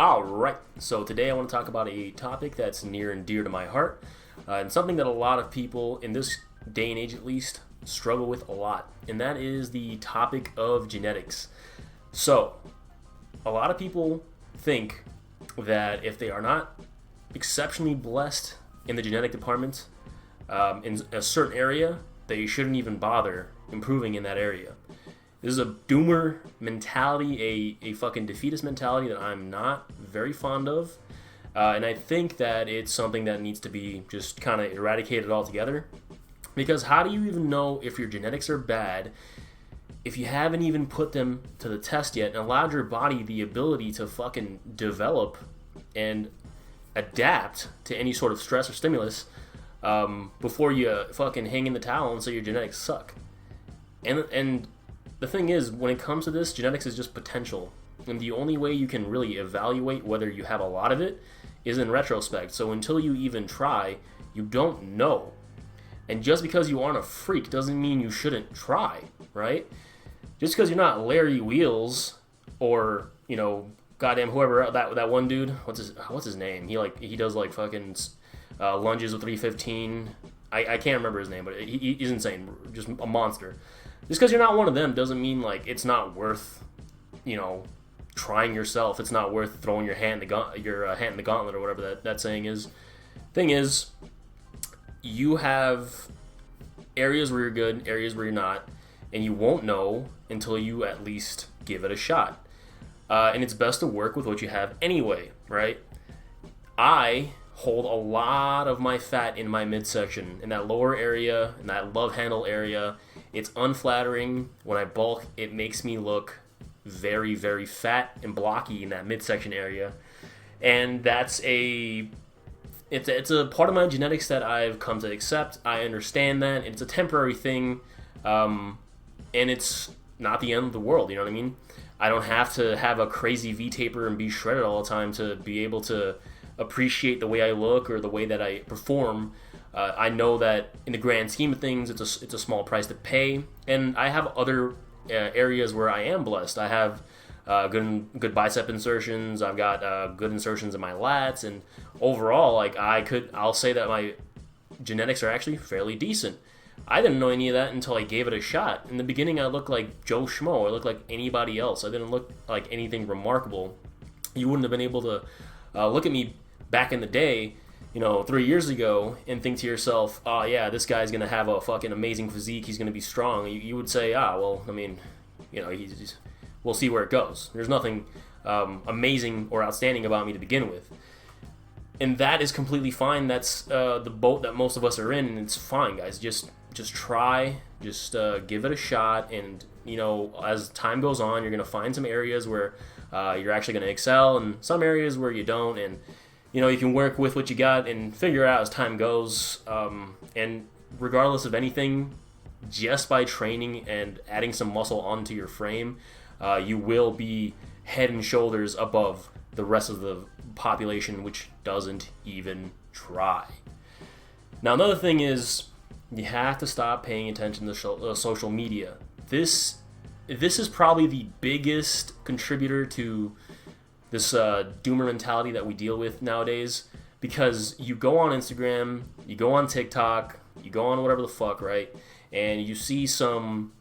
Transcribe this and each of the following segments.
All right, so today I want to talk about a topic that's near and dear to my heart, and something that a lot of people, in this day and age at least, struggle with a lot, and that is the topic of genetics. So, a lot of people think that if they are not exceptionally blessed in the genetic department, in a certain area, they shouldn't even bother improving in that area. This is a doomer mentality, a fucking defeatist mentality that I'm not very fond of. And I think that it's something that needs to be just kind of eradicated altogether. Because how do you even know if your genetics are bad if you haven't even put them to the test yet and allowed your body the ability to fucking develop and adapt to any sort of stress or stimulus before you fucking hang in the towel and say your genetics suck? And the thing is, when it comes to this, genetics is just potential. And the only way you can really evaluate whether you have a lot of it is in retrospect. So until you even try, you don't know. And just because you aren't a freak doesn't mean you shouldn't try, right? Just because you're not Larry Wheels or, goddamn whoever, that one dude, what's his name? He does like fucking lunges with 315. I can't remember his name, but he's insane, just a monster. Just because you're not one of them doesn't mean like it's not worth, trying yourself. It's not worth throwing your hand in the gauntlet or whatever that saying is. Thing is, you have areas where you're good, areas where you're not, and you won't know until you at least give it a shot. And it's best to work with what you have anyway, right? I hold a lot of my fat in my midsection, in that lower area, in that love handle area. It's unflattering. When I bulk, it makes me look very, very fat and blocky in that midsection area. And it's a part of my genetics that I've come to accept. I understand that. It's a temporary thing. And it's not the end of the world, you know what I mean? I don't have to have a crazy V-taper and be shredded all the time to be able to appreciate the way I look or the way that I perform. I know that in the grand scheme of things, it's a small price to pay, and I have other areas where I am blessed. I have good bicep insertions. I've got good insertions in my lats, and overall, I'll say that my genetics are actually fairly decent. I didn't know any of that until I gave it a shot. In the beginning, I looked like Joe Schmo. I looked like anybody else. I didn't look like anything remarkable. You wouldn't have been able to look at me back in the day, 3 years ago, and think to yourself, oh yeah, this guy's gonna have a fucking amazing physique, he's gonna be strong. You would say, we'll see where it goes. There's nothing amazing or outstanding about me to begin with. And that is completely fine. That's the boat that most of us are in, and it's fine, guys. Just try, give it a shot, and as time goes on, you're gonna find some areas where you're actually gonna excel, and some areas where you don't, and you can work with what you got and figure it out as time goes. And regardless of anything, just by training and adding some muscle onto your frame, you will be head and shoulders above the rest of the population, which doesn't even try. Now, another thing is you have to stop paying attention to social media. This is probably the biggest contributor to this doomer mentality that we deal with nowadays, because you go on Instagram, you go on TikTok, you go on whatever the fuck, right? And you see some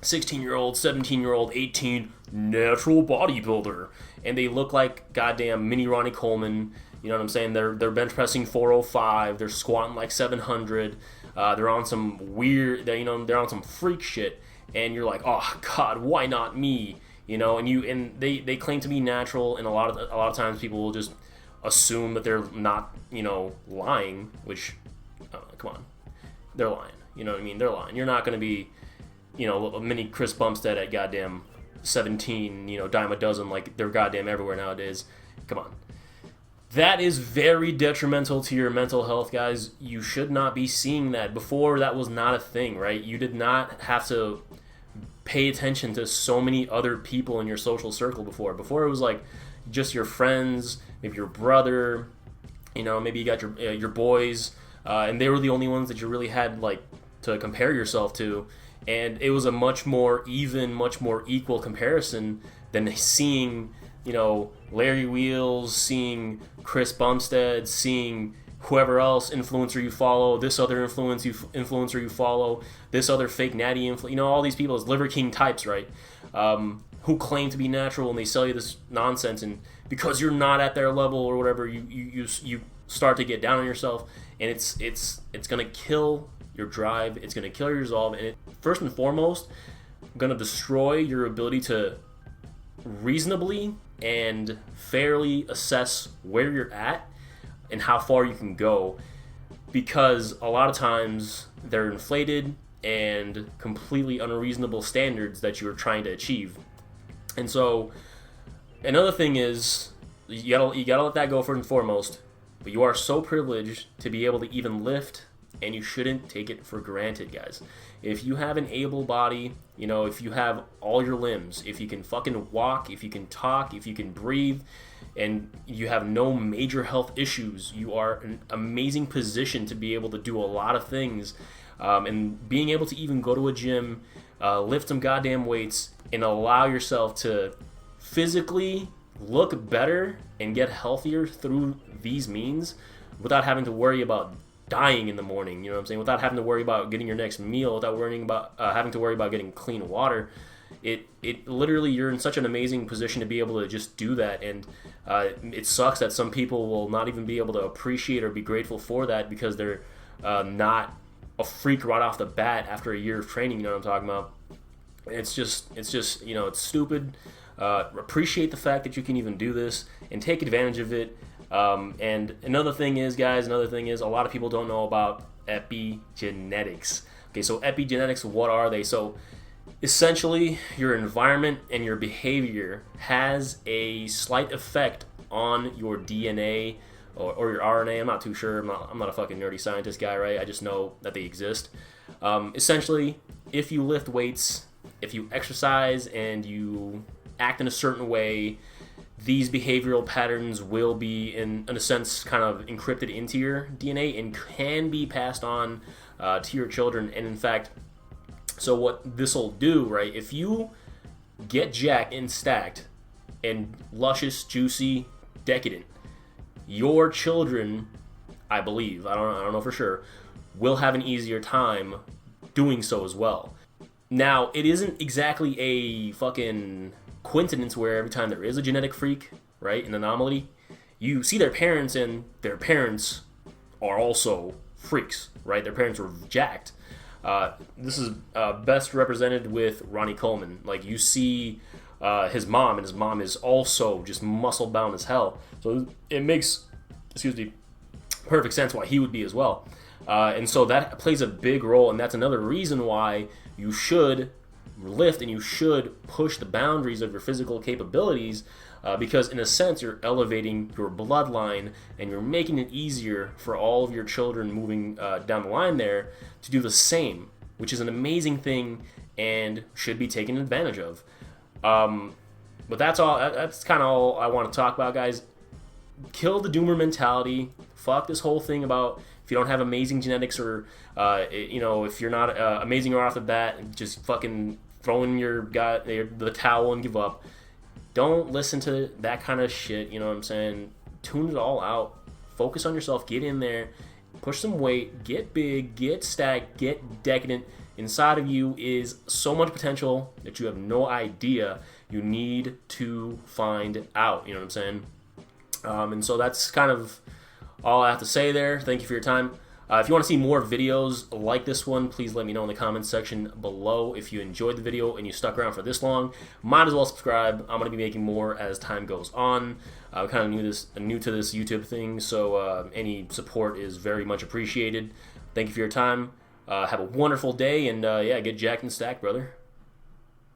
16-year-old, 17-year-old, 18 natural bodybuilder, and they look like goddamn mini Ronnie Coleman. You know what I'm saying? They're bench pressing 405, they're squatting like 700. They're on some weird, they're on some freak shit, and you're like, oh God, why not me? And they claim to be natural, and a lot of times people will just assume that they're not, lying, which, come on, they're lying. You know what I mean? They're lying. You're not going to be, a mini Chris Bumstead at goddamn 17, dime a dozen, like they're goddamn everywhere nowadays. Come on. That is very detrimental to your mental health, guys. You should not be seeing that. Before, that was not a thing, right? You did not have to pay attention to so many other people in your social circle before. Before, it was like just your friends, maybe your brother, maybe you got your boys, and they were the only ones that you really had like to compare yourself to. And it was a much more even, much more equal comparison than seeing Larry Wheels, seeing Chris Bumstead, seeing whoever else influencer you follow, this other influencer you follow, this other fake natty all these people as Liver King types, right? Who claim to be natural and they sell you this nonsense, and because you're not at their level or whatever, you start to get down on yourself, and it's gonna kill your drive, it's gonna kill your resolve, and it first and foremost gonna destroy your ability to reasonably and fairly assess where you're at and how far you can go, because a lot of times they're inflated and completely unreasonable standards that you're trying to achieve. And so another thing is you gotta let that go first and foremost, but you are so privileged to be able to even lift, and you shouldn't take it for granted, guys. If you have an able body, if you have all your limbs, if you can fucking walk, if you can talk, if you can breathe, and you have no major health issues, you are in an amazing position to be able to do a lot of things. And being able to even go to a gym, lift some goddamn weights, and allow yourself to physically look better and get healthier through these means without having to worry about dying in the morning, without having to worry about getting your next meal, without worrying about having to worry about getting clean water. It literally, you're in such an amazing position to be able to just do that, and it sucks that some people will not even be able to appreciate or be grateful for that because they're not a freak right off the bat after a year of training. You know what I'm talking about? It's just it's stupid. Appreciate the fact that you can even do this and take advantage of it. And another thing is, guys, a lot of people don't know about epigenetics. Okay, so epigenetics, what are they? So essentially, your environment and your behavior has a slight effect on your DNA or your RNA. I'm not too sure. I'm not a fucking nerdy scientist guy, right? I just know that they exist. Essentially, if you lift weights, if you exercise, and you act in a certain way, these behavioral patterns will be, in a sense, kind of encrypted into your DNA and can be passed on to your children. And in fact, so what this will do, right, if you get jacked and stacked and luscious, juicy, decadent, your children, I believe, I don't know for sure, will have an easier time doing so as well. Now, it isn't exactly a fucking coincidence where every time there is a genetic freak, right, an anomaly, you see their parents, and their parents are also freaks, right? Their parents were jacked. This is best represented with Ronnie Coleman. Like, you see his mom, and his mom is also just muscle bound as hell. So it makes, perfect sense why he would be as well. And so that plays a big role, and that's another reason why you should lift and you should push the boundaries of your physical capabilities, because in a sense you're elevating your bloodline and you're making it easier for all of your children moving down the line there to do the same, which is an amazing thing and should be taken advantage of. But that's all. That's kind of all I want to talk about, guys. Kill the doomer mentality. Fuck this whole thing about if you don't have amazing genetics, or if you're not amazing right off the bat, just fucking throw in the towel and give up. Don't listen to that kind of shit. You know what I'm saying? Tune it all out. Focus on yourself. Get in there. Push some weight. Get big. Get stacked. Get decadent. Inside of you is so much potential that you have no idea. You need to find out. You know what I'm saying? And so that's kind of all I have to say there. Thank you for your time. If you want to see more videos like this one, please let me know in the comments section below. If you enjoyed the video and you stuck around for this long, might as well subscribe. I'm going to be making more as time goes on. I'm kind of new to this YouTube thing, so any support is very much appreciated. Thank you for your time. Have a wonderful day, and get jacked and stacked, brother.